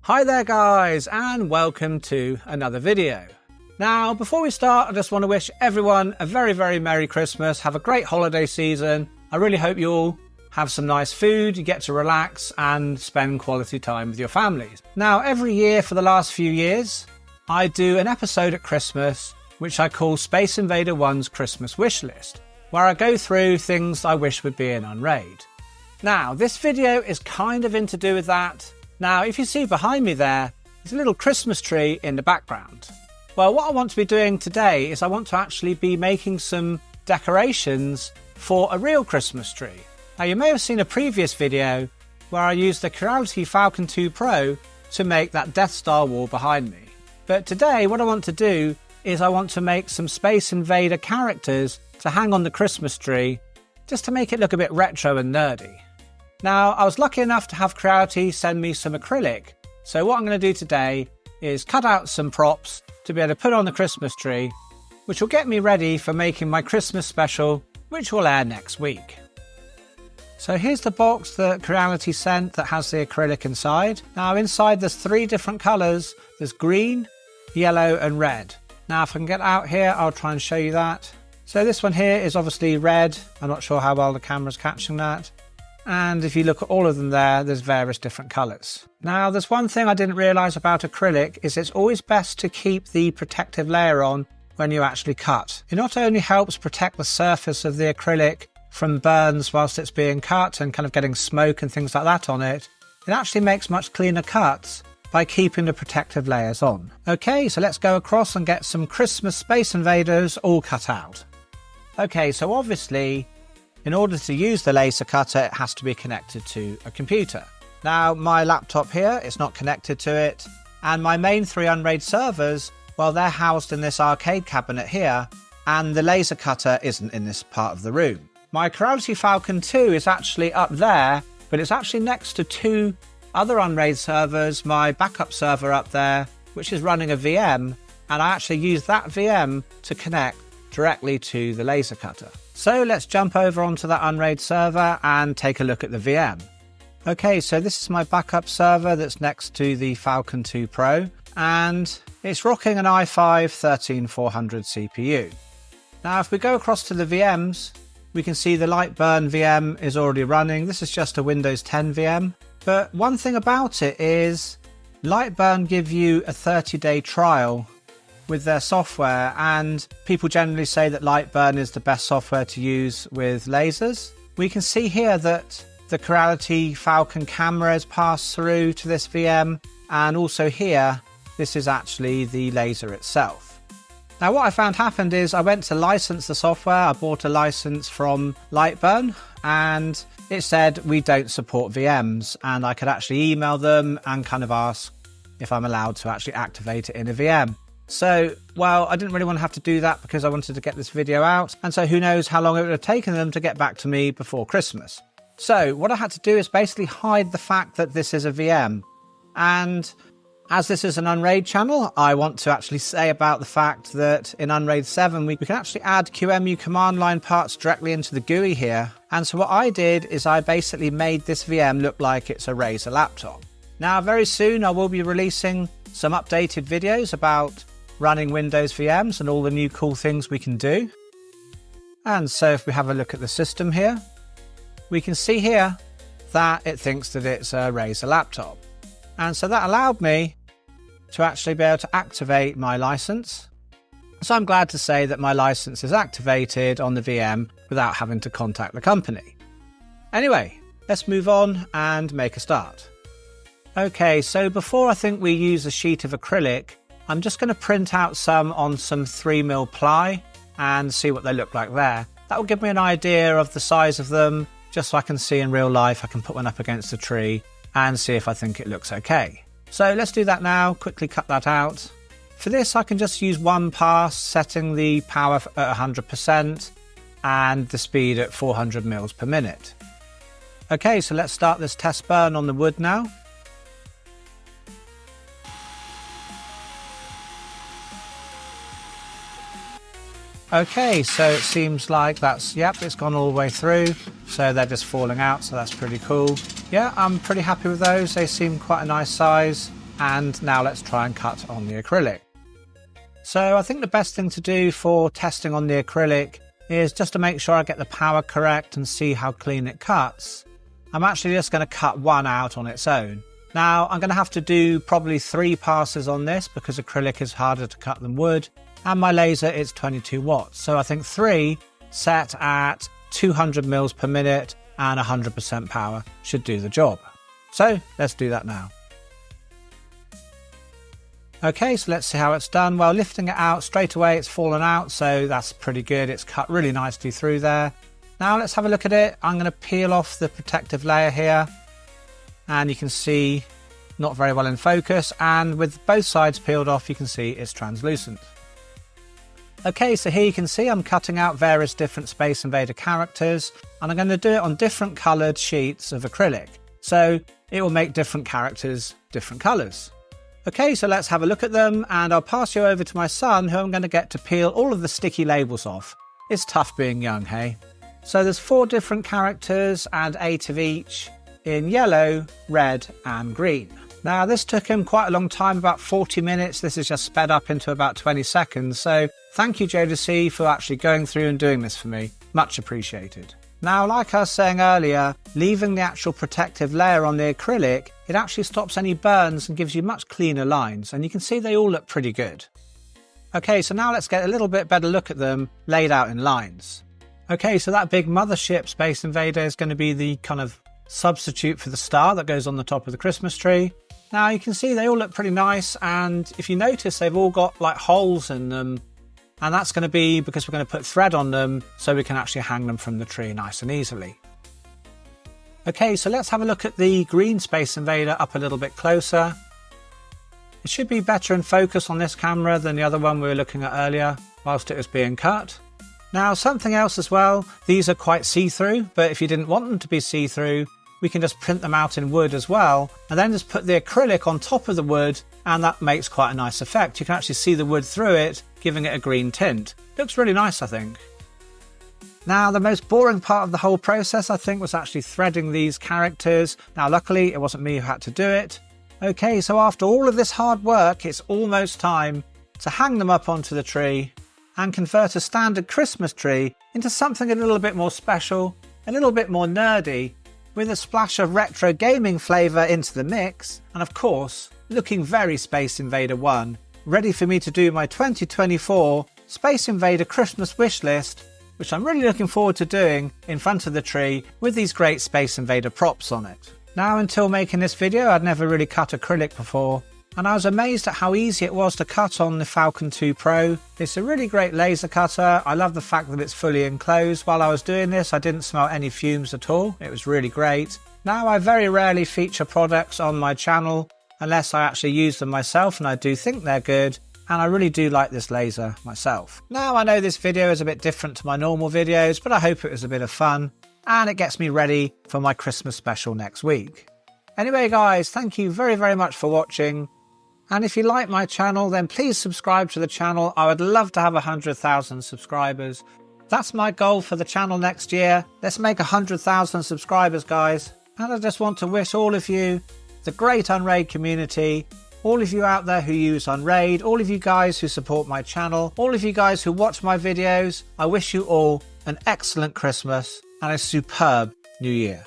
Hi there guys, and welcome to another video. Now before we start, I just want to wish everyone a very Merry Christmas. Have a great holiday season. I really hope you all have some nice food, you get to relax and spend quality time with your families. Now every year for the last few years I do an episode at Christmas which I call SpaceInvaderOne's Christmas Wish List, where I go through things I wish would be in Unraid. Now this video is kind of to do with that. Now, if you see behind me there, there's a little Christmas tree in the background. Well, what I want to be doing today is I want to actually be making some decorations for a real Christmas tree. Now, you may have seen a previous video where I used the Creality Falcon Pro to make that Death Star wall behind me. But today, what I want to do is I want to make some Space Invader characters to hang on the Christmas tree, just to make it look a bit retro and nerdy. Now, I was lucky enough to have Creality send me some acrylic, so what I'm going to do today is cut out some props to be able to put on the Christmas tree, which will get me ready for making my Christmas special, which will air next week. So here's the box that Creality sent that has the acrylic inside. Now inside there's 3 different colours. There's green, yellow and red. Now if I can get out here, I'll try and show you that. So this one here is obviously red. I'm not sure how well the camera's catching that. And if you look at all of them there's various different colours. Now there's one thing I didn't realise about acrylic is it's always best to keep the protective layer on when you actually cut. It not only helps protect the surface of the acrylic from burns whilst it's being cut and kind of getting smoke and things like that on it, it actually makes much cleaner cuts by keeping the protective layers on. Okay, so let's go across and get some Christmas Space Invaders all cut out. Okay, so obviously in order to use the laser cutter, it has to be connected to a computer. Now, my laptop here is not connected to it, and my main 3 Unraid servers, well, they're housed in this arcade cabinet here, and the laser cutter isn't in this part of the room. My Creality Falcon 2 is actually up there, but it's actually next to 2 other Unraid servers, my backup server up there, which is running a VM, and I actually use that VM to connect directly to the laser cutter. So let's jump over onto that Unraid server and take a look at the VM. Okay, so this is my backup server that's next to the Falcon 2 Pro, and it's rocking an i5-13400 CPU. Now if we go across to the VMs, we can see the Lightburn VM is already running. This is just a Windows 10 VM, but one thing about it is Lightburn give you a 30-day trial with their software, and people generally say that Lightburn is the best software to use with lasers. We can see here that the Creality Falcon camera is passed through to this VM, and also here this is actually the laser itself. Now what I found happened is I went to license the software. I bought a license from Lightburn and it said we don't support VMs, and I could actually email them and kind of ask if I'm allowed to actually activate it in a VM. So, well, I didn't really want to have to do that because I wanted to get this video out, and so who knows how long it would have taken them to get back to me before Christmas. So what I had to do is basically hide the fact that this is a VM. And as this is an Unraid channel, I want to actually say about the fact that in Unraid 7 we can actually add QEMU command line parts directly into the GUI here. And so what I did is I basically made this VM look like it's a Razer laptop. Now very soon I will be releasing some updated videos about running Windows VMs and all the new cool things we can do. And so if we have a look at the system here, we can see here that it thinks that it's a Razer laptop. And so that allowed me to actually be able to activate my license. So I'm glad to say that my license is activated on the VM without having to contact the company. Anyway, let's move on and make a start. Okay, so before I think we use a sheet of acrylic, I'm just going to print out some on some 3mm ply and see what they look like there. That will give me an idea of the size of them, just so I can see in real life. I can put one up against a tree and see if I think it looks okay. So let's do that now, quickly cut that out. For this I can just use one pass, setting the power at 100% and the speed at 400 mils per minute. Okay, so let's start this test burn on the wood now. Okay, so it seems like that's, yep, it's gone all the way through. So they're just falling out, so that's pretty cool. Yeah, I'm pretty happy with those. They seem quite a nice size. And now let's try and cut on the acrylic. So I think the best thing to do for testing on the acrylic is just to make sure I get the power correct and see how clean it cuts. I'm actually just going to cut one out on its own. Now I'm going to have to do probably 3 passes on this because acrylic is harder to cut than wood, and my laser is 22 watts. So I think 3 set at 200 mils per minute and 100% power should do the job. So let's do that now. Okay, so let's see how it's done. Well, lifting it out straight away, it's fallen out, so that's pretty good. It's cut really nicely through there. Now let's have a look at it. I'm going to peel off the protective layer here, and you can see not very well in focus, and with both sides peeled off you can see it's translucent. Okay, so here you can see I'm cutting out various different Space Invader characters, and I'm going to do it on different coloured sheets of acrylic, so it will make different characters different colours. Okay, so let's have a look at them, and I'll pass you over to my son, who I'm going to get to peel all of the sticky labels off. It's tough being young, hey? So there's 4 different characters and 8 of each in yellow, red and green. Now this took him quite a long time, about 40 minutes. This is just sped up into about 20 seconds. So thank you, JDC, for actually going through and doing this for me. Much appreciated. Now, like I was saying earlier, leaving the actual protective layer on the acrylic, it actually stops any burns and gives you much cleaner lines. And you can see they all look pretty good. Okay, so now let's get a little bit better look at them laid out in lines. Okay, so that big mothership Space Invader is going to be the kind of substitute for the star that goes on the top of the Christmas tree. Now you can see they all look pretty nice, and if you notice they've all got like holes in them, and that's going to be because we're going to put thread on them so we can actually hang them from the tree nice and easily. Okay, so let's have a look at the green Space Invader up a little bit closer. It should be better in focus on this camera than the other one we were looking at earlier whilst it was being cut. Now something else as well, these are quite see-through, but if you didn't want them to be see-through, we can just print them out in wood as well, and then just put the acrylic on top of the wood, and that makes quite a nice effect. You can actually see the wood through it, giving it a green tint. Looks really nice, I think. Now, the most boring part of the whole process, I think, was actually threading these characters. Now, luckily, it wasn't me who had to do it. Okay, so after all of this hard work, it's almost time to hang them up onto the tree and convert a standard Christmas tree into something a little bit more special, a little bit more nerdy, with a splash of retro gaming flavour into the mix, and of course, looking very Space Invader 1, ready for me to do my 2024 Space Invader Christmas wish list, which I'm really looking forward to doing in front of the tree with these great Space Invader props on it. Now, until making this video, I'd never really cut acrylic before, and I was amazed at how easy it was to cut on the Falcon 2 Pro. It's a really great laser cutter. I love the fact that it's fully enclosed. While I was doing this, I didn't smell any fumes at all. It was really great. Now, I very rarely feature products on my channel unless I actually use them myself, and I do think they're good, and I really do like this laser myself. Now, I know this video is a bit different to my normal videos, but I hope it was a bit of fun, and it gets me ready for my Christmas special next week. Anyway guys, thank you very, very much for watching. And if you like my channel, then please subscribe to the channel. I would love to have 100,000 subscribers. That's my goal for the channel next year. Let's make 100,000 subscribers, guys. And I just want to wish all of you, the great Unraid community, all of you out there who use Unraid, all of you guys who support my channel, all of you guys who watch my videos, I wish you all an excellent Christmas and a superb New Year.